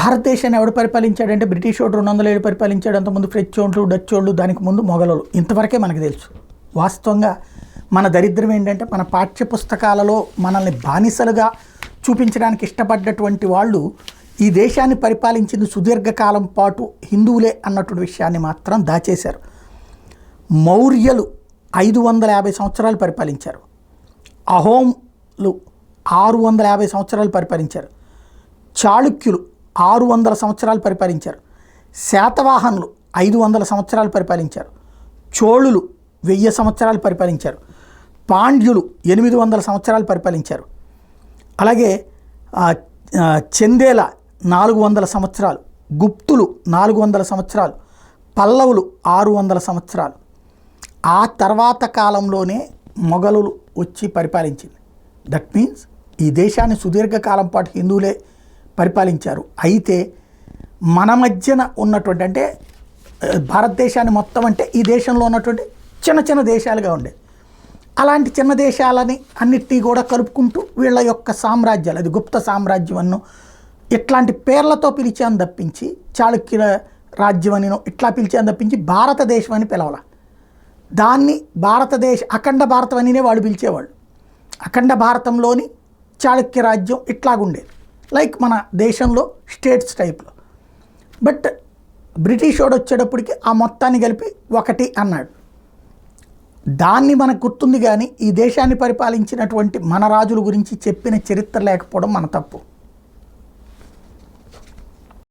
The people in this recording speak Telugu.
భారతదేశాన్ని ఎవడు పరిపాలించాడంటే బ్రిటిష్ వాడు 200 ఏళ్ళు పరిపాలించాడు. అంతకుముందు ఫ్రెంచ్ వాళ్ళు, డచ్ వాళ్ళు, దానికి ముందు మొఘలులు. ఇంతవరకే మనకు తెలుసు. వాస్తవంగా మన దరిద్రం ఏంటంటే మన పాఠ్య పుస్తకాలలో మనల్ని బానిసలుగా చూపించడానికి ఇష్టపడ్డటువంటి వాళ్ళు ఈ దేశాన్ని పరిపాలించింది సుదీర్ఘకాలం పాటు హిందువులే అన్నటువంటి విషయాన్ని మాత్రం దాచేశారు. మౌర్యులు 550 సంవత్సరాలు పరిపాలించారు. అహోంలు 650 సంవత్సరాలు పరిపాలించారు. చాళుక్యులు 600 సంవత్సరాలు పరిపాలించారు. శాతవాహనులు 500 సంవత్సరాలు పరిపాలించారు. చోళులు 1000 సంవత్సరాలు పరిపాలించారు. పాండ్యులు 800 సంవత్సరాలు పరిపాలించారు. అలాగే చందేల 400 సంవత్సరాలు, గుప్తులు 400 సంవత్సరాలు, పల్లవులు 600 సంవత్సరాలు. ఆ తర్వాత కాలంలోనే మొఘలులు వచ్చి పరిపాలించింది. దట్ మీన్స్ ఈ దేశాన్ని సుదీర్ఘకాలం పాటు హిందువులే పరిపాలించారు. అయితే మన మధ్యన ఉన్నటువంటి అంటే భారతదేశాన్ని మొత్తం అంటే ఈ దేశంలో ఉన్నటువంటి చిన్న చిన్న దేశాలుగా ఉండేది. అలాంటి చిన్న దేశాలని అన్నిటినీ కూడా కలుపుకుంటూ వీళ్ళ యొక్క సామ్రాజ్యాలు, అది గుప్త సామ్రాజ్యం అన్నో ఇట్లాంటి పేర్లతో పిలిచాను తప్పించి, చాళుక్యుల రాజ్యం అనినో ఇట్లా పిలిచాను తప్పించి భారతదేశం అని పిలవాల. దాన్ని భారతదేశ అఖండ భారతం అనినే వాళ్ళు పిలిచేవాళ్ళు. అఖండ భారతంలోని చాళుక్య రాజ్యం ఇట్లాగుండేది, లైక్ మన దేశంలో స్టేట్స్ టైప్లో. బట్ బ్రిటిష్ వాడు వచ్చేటప్పటికి ఆ మొత్తాన్ని కలిపి ఒకటి అన్నాడు. దాన్ని మనకు గుర్తుంది, కానీ ఈ దేశాన్ని పరిపాలించినటువంటి మన రాజుల గురించి చెప్పిన చరిత్ర లేకపోవడం మన తప్పు.